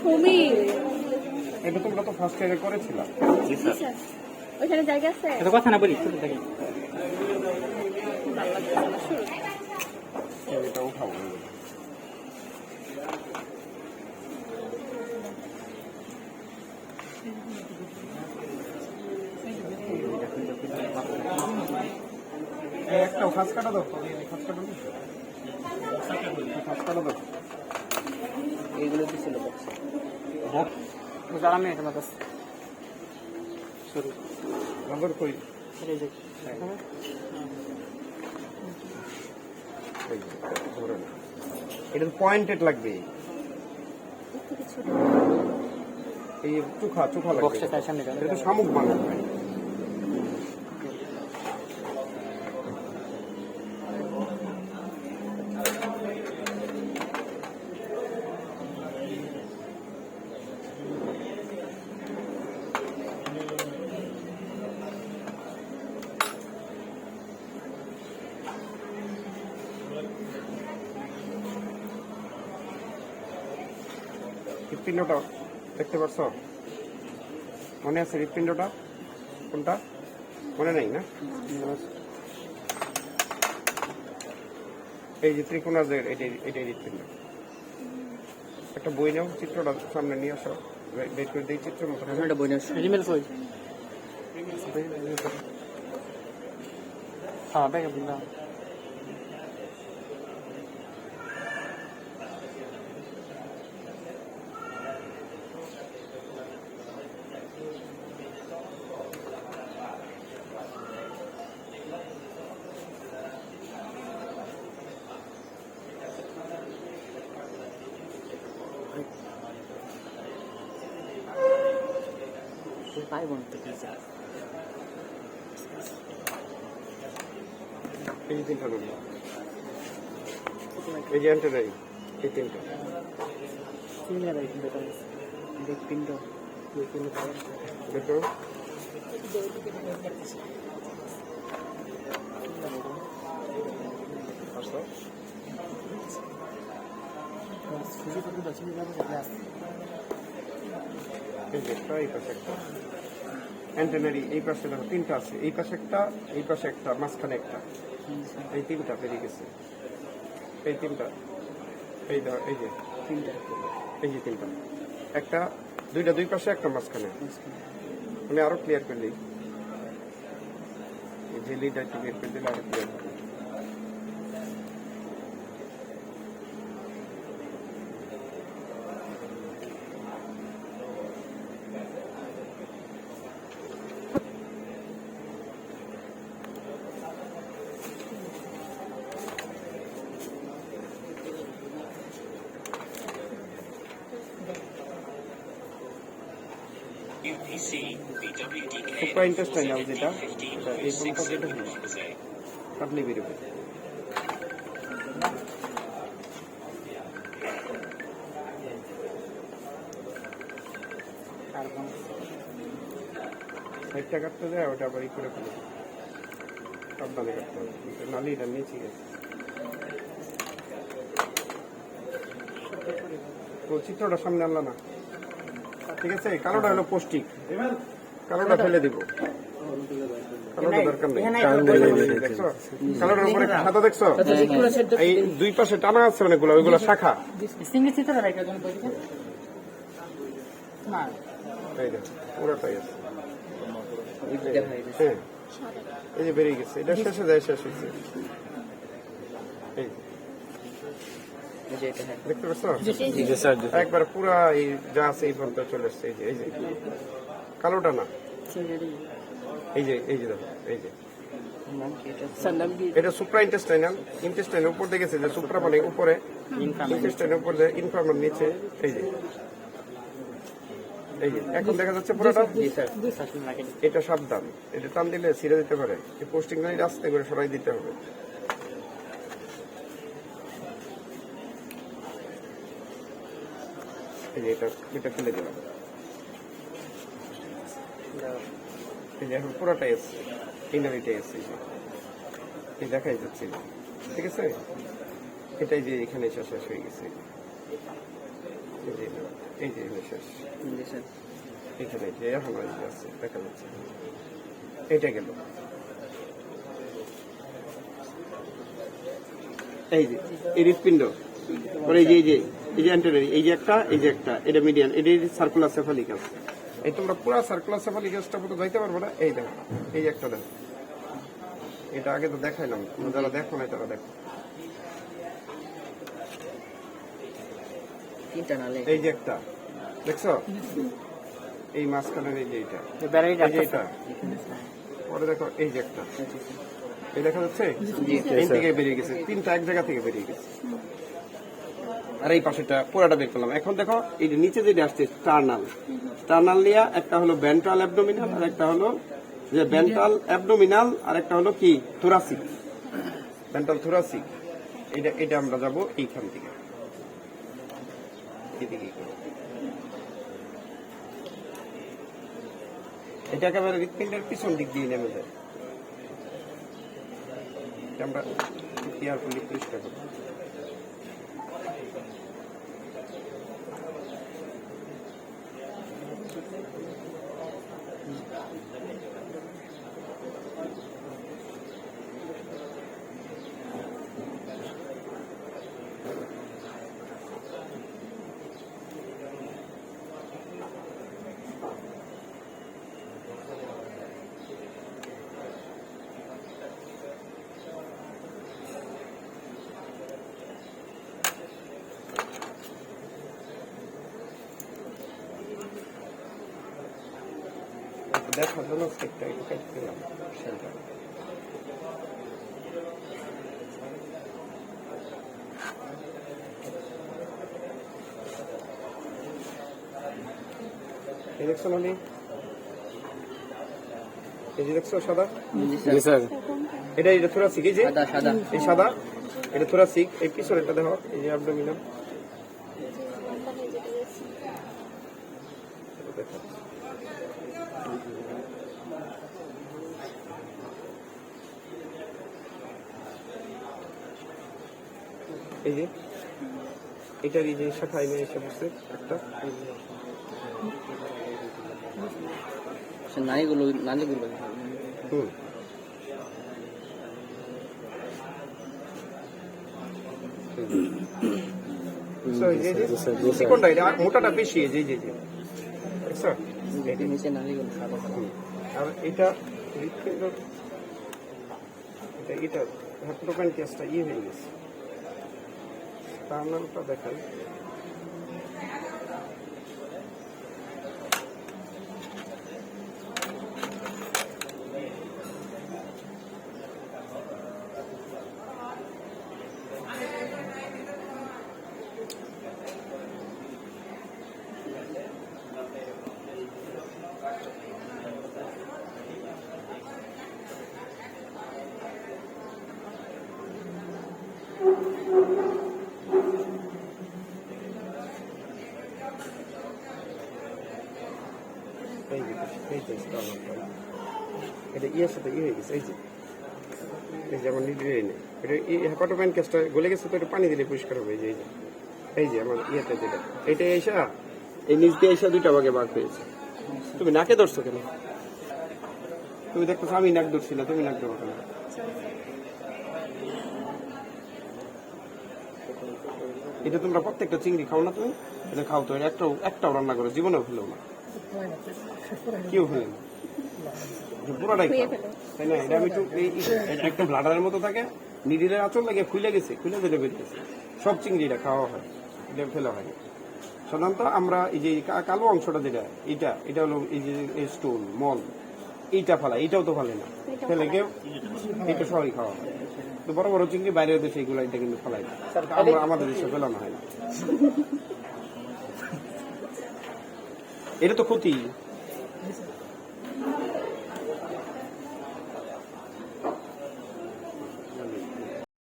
সমীর এটা তোমরা তো ফার্স্ট ইয়ারে করেছিলাম। জি স্যার ওইখানে জায়গা আছে এত কথা না বলি শুরু থেকে ভালো লাগছে না শুরু এটা উঠাবো। একটা ফাঁস কাটা দাও, ফাঁস কাটা দাও, ফাঁস কাটা দাও। এইগুলো তো ছিল যারা মেয়ে তোমার কাছে শুরু নজর কই এই যে ধরে না, এটা পয়েন্টেড লাগবে, এই চোখা চোখা লাগবে। বক্সটা তার সামনে এটা তো শামুক বানানো হয়। হৃৎপিণ্ডটা দেখতে পাচ্ছ? মনে আছে হৃৎপিণ্ডটা কোনটা? মনে নাই না? এই যে ত্রিকোণাজের এটাই হৃৎপিণ্ড। একটা বই নাও, চিত্রটা সামনে নিয়ে আসো, বের করে দিই চিত্র মতো। একটা বই নিয়ে রিমেল কই হ্যাঁ ব্যাগ বললাম পাইব না তো কিছু এই যে তিনটা রুম, এই যে অ্যান্টেনাই, এই তিনটা। সিঙ্গেল আইটেম বেটা দেখ পিন্ড দেখো সুজি কত দশমি যাবে ক্লাস এই যে একটা, এই পাশে একটা অ্যান্টেনারি, এই পাশে দেখো তিনটা আছে, এই পাশে একটা, এই পাশে একটা, মাঝখানে একটা, এই তিনটা বেরিয়ে গেছে। এই তিনটা, এই ধর, এই যে তিনটা এই যে তিনটা, একটা দুইটা দুই পাশে, একটা মাঝখানে। আমি আরো ক্লিয়ার করে দিই, যে লিডারটি বের করে দিলে আরো ক্লিয়ার হবে। সুপার ইন্টেস্টাইনাল যেটা, এই কোনটা যেটা হলো কাটলে বেরোবে। সাইডটা কাটতে যায়, ওটা আবার ই করে ফেলে, সাবধানে কাটতে হবে, নাহলে এটা নিচে গেছে। তো চিত্রটা সামনে আনলা না, ঠিক আছে? কালোটা হলো পৌষ্টিক, কালোটা ফেলে দিব, কালোটা দরকার নেই। দেখছো কালোটার উপরে খাতা দেখছো? এই দুই পাশে টানা আছে অনেকগুলো, ওইগুলো শাখা। সিঙ্গেল চিত্র রাখা জন বই না এই দেখো পুরোটাই আছে। হ্যাঁ এই যে বেরিয়ে গেছে, এটা শেষে যায়, শেষ হয়েছে। এই দেখতে পাচ্ছ? একবার পুরা এই যা আছে এই পর্যন্ত চলে এসছে। এই যে কালোটা না, এই যে দেখো, এই যে এটা সুপ্রা ইন্টেস্টাইনাল, ইন্টেস্টাইনের উপর দিয়ে গেছে, যে সুপ্রা মানে উপরে, ইন্টেস্টাইনের উপর দিয়ে ইনফার্মাল নিচে। এই যে এখন দেখা যাচ্ছে পুরোটা। এটা সাবধান, এটা টান দিলে ছিঁড়ে দিতে পারে, এই পোস্টিং লাইন আস্তে করে সরাই দিতে হবে। এই যে এটা ফেলে দিলাম, এই যে এখন পুরোটাই আছে, ইনারিটাই আছে, এই দেখাই যাচ্ছে, ঠিক আছে? এটাই যে এখানে শেষ হয়ে গেছে। এই যে শেষ এখানে যে এখন আছে দেখা যাচ্ছে এটা গেল এই যে এই হৃৎপিণ্ড পরে এই যে অ্যান্টেরিয়র এই যে একটা এটা মিডিয়ান এটা সার্কুলার সেফালিকাস এই তোমরা পুরো সার্কুলার সেফালিকাসটা মতো যাইতে পারবে না এই দেখো এই একটা দেখো এটা আগে তো দেখাইলাম যারা দেখো না তারা দেখো এই যে একটা দেখছো এই মাঝখানের এই যে এটা পরে দেখো এই যে একটা এই দেখা যাচ্ছে এই থেকে বেরিয়ে গেছে তিনটা এক জায়গা থেকে বেরিয়ে গেছে আর এই পাশেটা পুরাটা বের করলাম এখন দেখো এই যে নিচে যেটা আসছে টার্নাল লিয়া একটা হলো ভেন্ট্রাল অ্যাবডোমিনাল আর একটা হলো যে ভেন্ট্রাল অ্যাবডোমিনাল আর একটা হলো কি থোরাসিক ভেন্ট্রাল থোরাসিক এটা আমরা যাব এইখান থেকে এদিকে এটা একেবারে হৃৎপিণ্ডের পিছন দিক দিয়ে নেমে যায় আমরা কেয়ারফুলি পরিষ্কার করব দেখার জন্য স্টেকটা একটু কেটে দিলাম সেটা এই দেখছো মানে এই যে দেখছো সাদা এটা থোরাসিক এই যে এই সাদা এটা থোরাসিক এই পিছনেরটা দেখো এই যে অ্যাবডোমিনাল এই যে এটার এই যে শাখায় নিয়ে এসে বসছে একটা নানিগুলো কোনটা এটা মোটাটা বেশি এই যে নিচে নানিগুলো আর এটা এটা হ্যাপ্টোপ্যানক্রিয়াসটা ইয়ে হয়ে গেছে টার্নালটা দেখাই এটা ইয়ের সাথে ইয়ে হয়ে গেছে এই যে আমার নিডে নেই এটা হ্যাপাটোপ্যানক্রিয়াসটা গলে গেছে তো এটা পানি দিলে পরিষ্কার হবে এই যে আমার ইয়েটা যেটা এটা এসা এই নিচ দিয়ে এসা দুইটা ভাগে ভাগ হয়েছে তুমি নাকে ধরছো কেন তুমি দেখতেছো আমি নাক ধরছি না তুমি নাক ধরো কেন এটা তোমরা প্রত্যেকটা চিংড়ি খাও না তুমি এটা খাও তো একটাও রান্না করো জীবনেও ফেলেও না কেউ ফেলে না পুরোটাই তাই না এটা আমি একটু ব্লাডারের মতো থাকে নিডিলের আঁচল লাগে খুলে দিলে বেরিয়েছে সব চিংড়িটা খাওয়া হয় এটা ফেলা হয় সাধারণত আমরা এই যে কালো অংশটা যেটা এটা হলো এই যে স্টোন মল এইটা ফেলা এইটাও তো ফেলে না ফেলে কেউ এটা সবাই খাওয়া হয় তো বড় বড় চিংড়ি বাইরের দেশে এগুলো এটা কিন্তু ফেলাই না আমাদের দেশে ফেলানো হয় না এটা তো ক্ষতি